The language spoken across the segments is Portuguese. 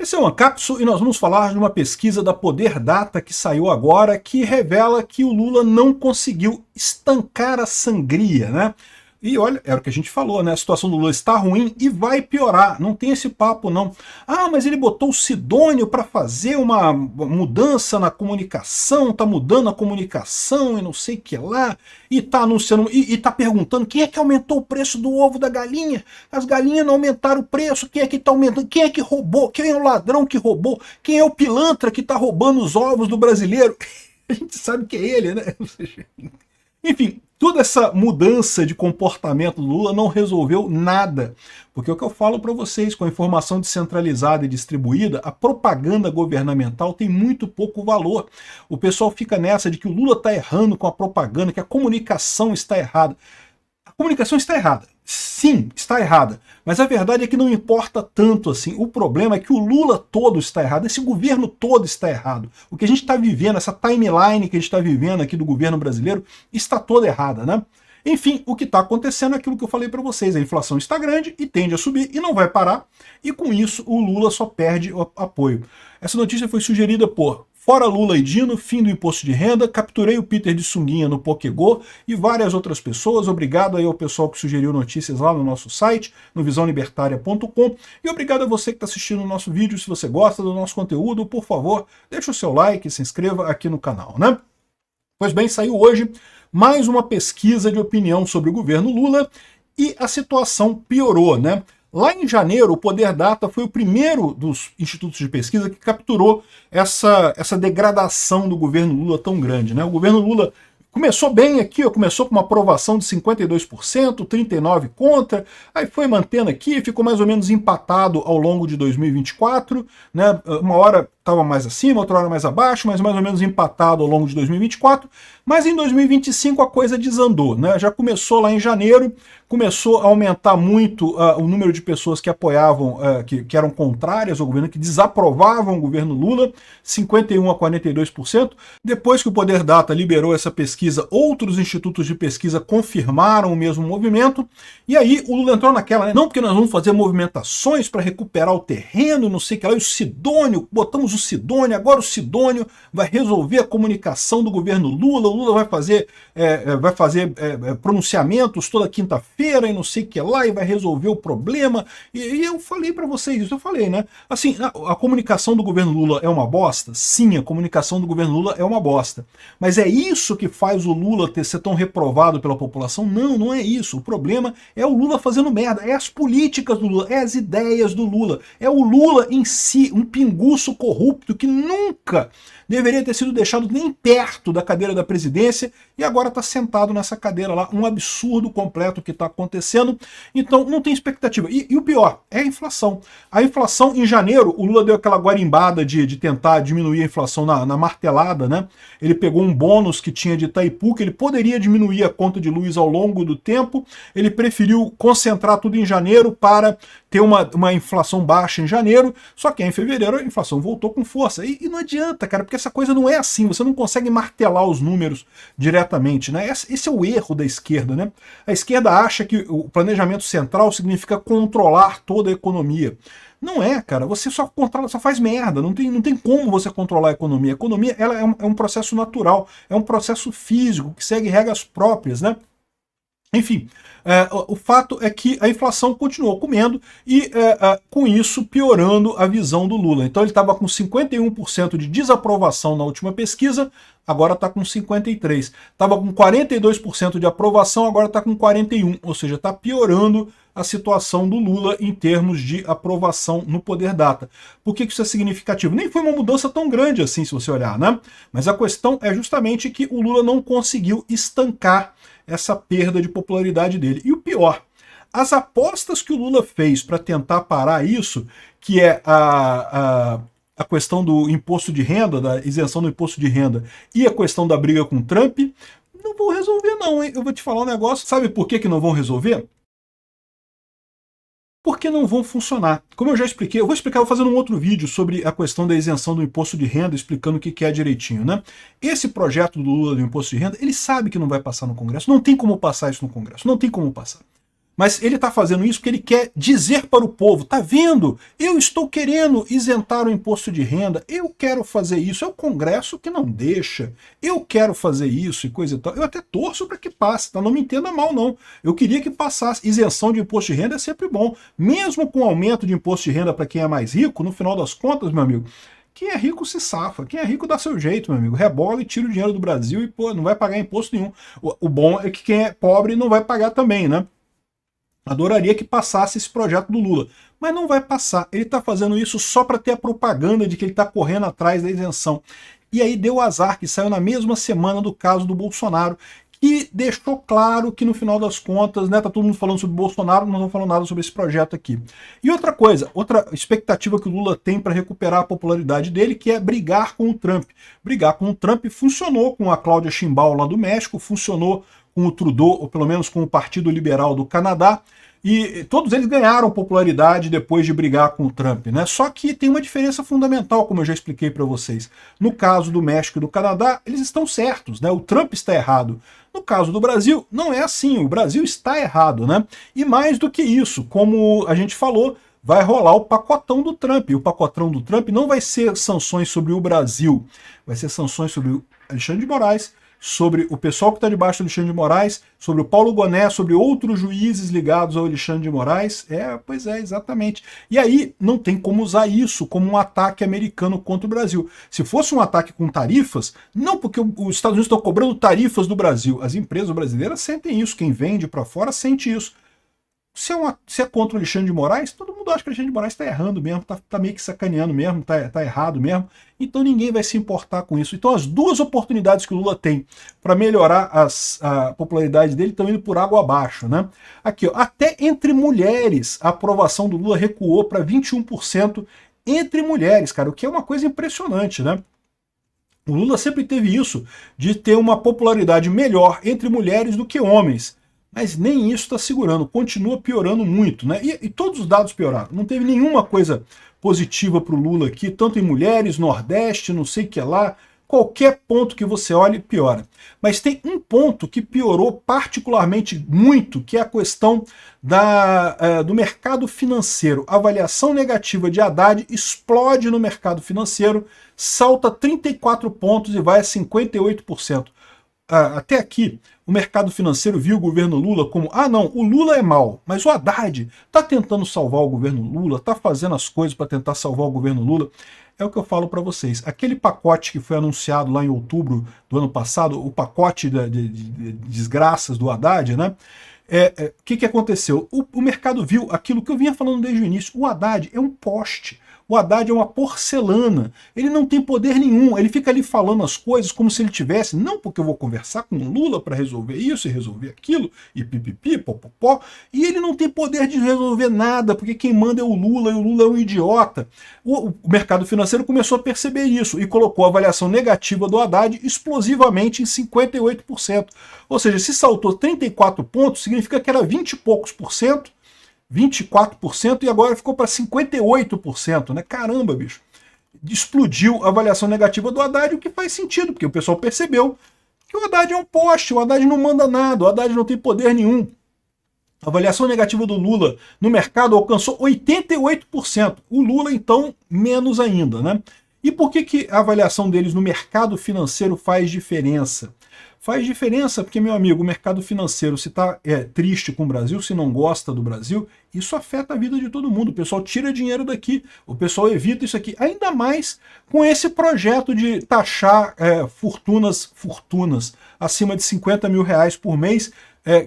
Esse é o Ancapsu e nós vamos falar de uma pesquisa da Poder Data que saiu agora, que revela que o Lula não conseguiu estancar a sangria, né? E olha, era o que a gente falou, né? A situação do Lula está ruim e vai piorar. Não tem esse papo, não. Ah, mas ele botou o Sidônio para fazer uma mudança na comunicação, tá mudando a comunicação e não sei o que lá, e tá anunciando, e tá perguntando quem é que aumentou o preço do ovo da galinha? As galinhas não aumentaram o preço, quem é que tá aumentando? Quem é que roubou? Quem é o ladrão que roubou? Quem é o pilantra que tá roubando os ovos do brasileiro? A gente sabe que é ele, né? Enfim, toda essa mudança de comportamento do Lula não resolveu nada. Porque é o que eu falo para vocês, com a informação descentralizada e distribuída, a propaganda governamental tem muito pouco valor. O pessoal fica nessa de que o Lula está errando com a propaganda, que a comunicação está errada. A comunicação está errada. Sim, está errada. Mas a verdade é que não importa tanto assim. O problema é que o Lula todo está errado, esse governo todo está errado. O que a gente está vivendo, essa timeline que a gente está vivendo aqui do governo brasileiro, está toda errada, né? Enfim, o que está acontecendo é aquilo que eu falei para vocês. A inflação está grande e tende a subir e não vai parar. E com isso o Lula só perde o apoio. Essa notícia foi sugerida por Fora Lula e Dino, fim do imposto de renda, capturei o Peter de sunguinha no Pokégô e várias outras pessoas. Obrigado aí ao pessoal que sugeriu notícias lá no nosso site, no visãolibertaria.com. E obrigado a você que está assistindo o nosso vídeo. Se você gosta do nosso conteúdo, por favor, deixa o seu like e se inscreva aqui no canal, né? Pois bem, saiu hoje mais uma pesquisa de opinião sobre o governo Lula e a situação piorou, né? Lá em janeiro, o Poder Data foi o primeiro dos institutos de pesquisa que capturou essa degradação do governo Lula tão grande, né? O governo Lula começou bem aqui, começou com uma aprovação de 52%, 39% contra, aí foi mantendo aqui, ficou mais ou menos empatado ao longo de 2024, né? Uma hora estava mais acima, outra hora mais abaixo, mas mais ou menos empatado ao longo de 2024, mas em 2025 a coisa desandou, né? Já começou lá em janeiro, começou a aumentar muito o número de pessoas que apoiavam, que eram contrárias ao governo, que desaprovavam o governo Lula, 51% a 42%. Depois que o Poder Data liberou essa pesquisa, outros institutos de pesquisa confirmaram o mesmo movimento, e aí o Lula entrou naquela, né? Não, porque nós vamos fazer movimentações para recuperar o terreno, não sei o que lá, e o Sidônio, botamos o Sidônio, agora o Sidônio vai resolver a comunicação do governo Lula, o Lula vai fazer pronunciamentos toda quinta-feira e não sei o que lá, e vai resolver o problema, e eu falei para vocês isso, eu falei, né? Assim, a comunicação do governo Lula é uma bosta? Sim, a comunicação do governo Lula é uma bosta. Mas é isso que faz o Lula ser tão reprovado pela população? Não, não é isso. O problema é o Lula fazendo merda, é as políticas do Lula, é as ideias do Lula, é o Lula em si, um pinguço corrupto que nunca deveria ter sido deixado nem perto da cadeira da presidência e agora está sentado nessa cadeira lá, um absurdo completo que está acontecendo, então não tem expectativa. E o pior, é a inflação. A inflação em janeiro, o Lula deu aquela guarimbada de tentar diminuir a inflação na martelada, né? Ele pegou um bônus que tinha de Itaipu, que ele poderia diminuir a conta de luz ao longo do tempo, ele preferiu concentrar tudo em janeiro para ter uma inflação baixa em janeiro, só que em fevereiro a inflação voltou com força. E não adianta, cara, porque essa coisa não é assim, você não consegue martelar os números diretamente, né? Esse é o erro da esquerda, né? A esquerda acha que o planejamento central significa controlar toda a economia. Não é, cara, você só controla, só faz merda, não tem como você controlar a economia. A economia ela é um processo natural, é um processo físico, que segue regras próprias, né? Enfim, o fato é que a inflação continuou comendo e, com isso, piorando a visão do Lula. Então ele estava com 51% de desaprovação na última pesquisa, agora está com 53%. Estava com 42% de aprovação, agora está com 41%. Ou seja, está piorando a situação do Lula em termos de aprovação no Poder Data. Por que isso é significativo? Nem foi uma mudança tão grande assim, se você olhar, né? Mas a questão é justamente que o Lula não conseguiu estancar essa perda de popularidade dele. E o pior, as apostas que o Lula fez para tentar parar isso, que é a questão do imposto de renda, da isenção do imposto de renda, e a questão da briga com Trump, não vão resolver não, hein? Eu vou te falar um negócio, sabe por que não vão resolver? Porque não vão funcionar. Como eu já expliquei, eu vou explicar, vou fazer um outro vídeo sobre a questão da isenção do imposto de renda, explicando o que é direitinho, né? Esse projeto do Lula do imposto de renda, ele sabe que não vai passar no Congresso, não tem como passar isso no Congresso, não tem como passar. Mas ele está fazendo isso porque ele quer dizer para o povo, tá vendo? Eu estou querendo isentar o imposto de renda, eu quero fazer isso, é o Congresso que não deixa, eu quero fazer isso e coisa e tal. Eu até torço para que passe, tá? Não me entenda mal não. Eu queria que passasse. Isenção de imposto de renda é sempre bom. Mesmo com aumento de imposto de renda para quem é mais rico, no final das contas, meu amigo, quem é rico se safa, quem é rico dá seu jeito, meu amigo. Rebola e tira o dinheiro do Brasil e, pô, não vai pagar imposto nenhum. O bom é que quem é pobre não vai pagar também, né? Adoraria que passasse esse projeto do Lula, mas não vai passar. Ele está fazendo isso só para ter a propaganda de que ele está correndo atrás da isenção. E aí deu azar que saiu na mesma semana do caso do Bolsonaro, que deixou claro que no final das contas, né, tá todo mundo falando sobre o Bolsonaro, não estão falando nada sobre esse projeto aqui. E outra coisa, outra expectativa que o Lula tem para recuperar a popularidade dele, que é brigar com o Trump. Brigar com o Trump funcionou com a Cláudia Sheinbaum lá do México, funcionou com o Trudeau, ou pelo menos com o Partido Liberal do Canadá, e todos eles ganharam popularidade depois de brigar com o Trump, né? Só que tem uma diferença fundamental, como eu já expliquei para vocês. No caso do México e do Canadá, eles estão certos, né? O Trump está errado. No caso do Brasil, não é assim, o Brasil está errado, né? E mais do que isso, como a gente falou, vai rolar o pacotão do Trump. E o pacotão do Trump não vai ser sanções sobre o Brasil, vai ser sanções sobre o Alexandre de Moraes, sobre o pessoal que está debaixo do Alexandre de Moraes, sobre o Paulo Goné, sobre outros juízes ligados ao Alexandre de Moraes. Pois é, exatamente. E aí não tem como usar isso como um ataque americano contra o Brasil. Se fosse um ataque com tarifas, não porque os Estados Unidos estão cobrando tarifas do Brasil. As empresas brasileiras sentem isso, quem vende para fora sente isso. Se é contra o Alexandre de Moraes, todo mundo acha que o Alexandre de Moraes está errando mesmo, tá meio que sacaneando mesmo, tá errado mesmo, então ninguém vai se importar com isso. Então as duas oportunidades que o Lula tem para melhorar a popularidade dele estão indo por água abaixo, né? Aqui, ó, até entre mulheres, a aprovação do Lula recuou para 21% entre mulheres, cara, o que é uma coisa impressionante, né? O Lula sempre teve isso, de ter uma popularidade melhor entre mulheres do que homens. Mas nem isso está segurando, continua piorando muito, né? E todos os dados pioraram. Não teve nenhuma coisa positiva para o Lula aqui, tanto em mulheres, Nordeste, não sei o que lá. Qualquer ponto que você olhe, piora. Mas tem um ponto que piorou particularmente muito, que é a questão do mercado financeiro. A avaliação negativa de Haddad explode no mercado financeiro, salta 34 pontos e vai a 58%. Até aqui, o mercado financeiro viu o governo Lula como, não, o Lula é mau, mas o Haddad está tentando salvar o governo Lula, está fazendo as coisas para tentar salvar o governo Lula. É o que eu falo para vocês. Aquele pacote que foi anunciado lá em outubro do ano passado, o pacote de desgraças do Haddad, né? O que aconteceu? O mercado viu aquilo que eu vinha falando desde o início. O Haddad é um poste. O Haddad é uma porcelana, ele não tem poder nenhum, ele fica ali falando as coisas como se ele tivesse, não porque eu vou conversar com o Lula para resolver isso e resolver aquilo, e pipipi, popopó, e ele não tem poder de resolver nada, porque quem manda é o Lula, e o Lula é um idiota. O mercado financeiro começou a perceber isso, e colocou a avaliação negativa do Haddad explosivamente em 58%. Ou seja, se saltou 34 pontos, significa que era 20 e poucos por cento, 24% e agora ficou para 58%, né? Caramba, bicho. Explodiu a avaliação negativa do Haddad, o que faz sentido, porque o pessoal percebeu que o Haddad é um poste, o Haddad não manda nada, o Haddad não tem poder nenhum. A avaliação negativa do Lula no mercado alcançou 88%. O Lula, então, menos ainda, né? E por que a avaliação deles no mercado financeiro faz diferença? Faz diferença porque, meu amigo, o mercado financeiro, se está triste com o Brasil, se não gosta do Brasil, isso afeta a vida de todo mundo. O pessoal tira dinheiro daqui, o pessoal evita isso aqui. Ainda mais com esse projeto de taxar fortunas acima de 50 mil reais por mês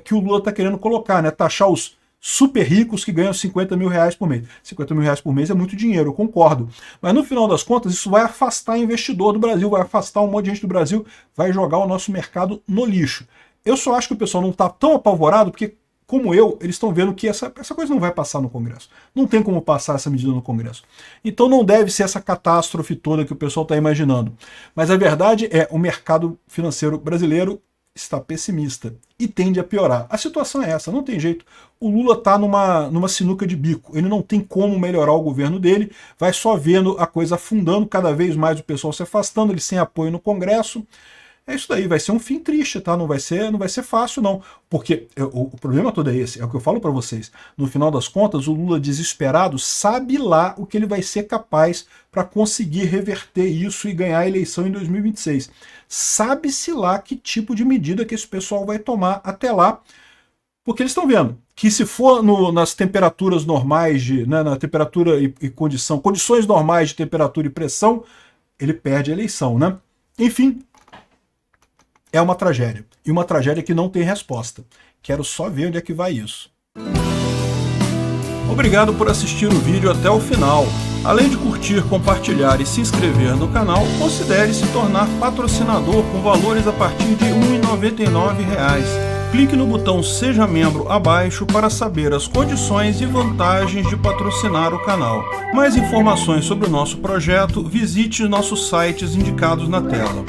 que o Lula está querendo colocar, né? Taxar os super ricos que ganham 50 mil reais por mês. 50 mil reais por mês é muito dinheiro, eu concordo. Mas no final das contas, isso vai afastar investidor do Brasil, vai afastar um monte de gente do Brasil, vai jogar o nosso mercado no lixo. Eu só acho que o pessoal não está tão apavorado, porque, como eu, eles estão vendo que essa coisa não vai passar no Congresso. Não tem como passar essa medida no Congresso. Então não deve ser essa catástrofe toda que o pessoal está imaginando. Mas a verdade é, o mercado financeiro brasileiro está pessimista e tende a piorar. A situação é essa, não tem jeito. O Lula está numa sinuca de bico, ele não tem como melhorar o governo dele, vai só vendo a coisa afundando, cada vez mais o pessoal se afastando, ele sem apoio no Congresso, é isso daí, vai ser um fim triste, tá? Não vai ser fácil, não. Porque o problema todo é esse, é o que eu falo para vocês. No final das contas, o Lula desesperado sabe lá o que ele vai ser capaz para conseguir reverter isso e ganhar a eleição em 2026. Sabe-se lá que tipo de medida que esse pessoal vai tomar até lá, porque eles estão vendo que se for nas temperaturas normais, na temperatura e condições normais de temperatura e pressão, ele perde a eleição, né? Enfim, é uma tragédia. E uma tragédia que não tem resposta. Quero só ver onde é que vai isso. Obrigado por assistir o vídeo até o final. Além de curtir, compartilhar e se inscrever no canal, considere se tornar patrocinador com valores a partir de R$ 1,99. Clique no botão Seja Membro abaixo para saber as condições e vantagens de patrocinar o canal. Mais informações sobre o nosso projeto, visite nossos sites indicados na tela.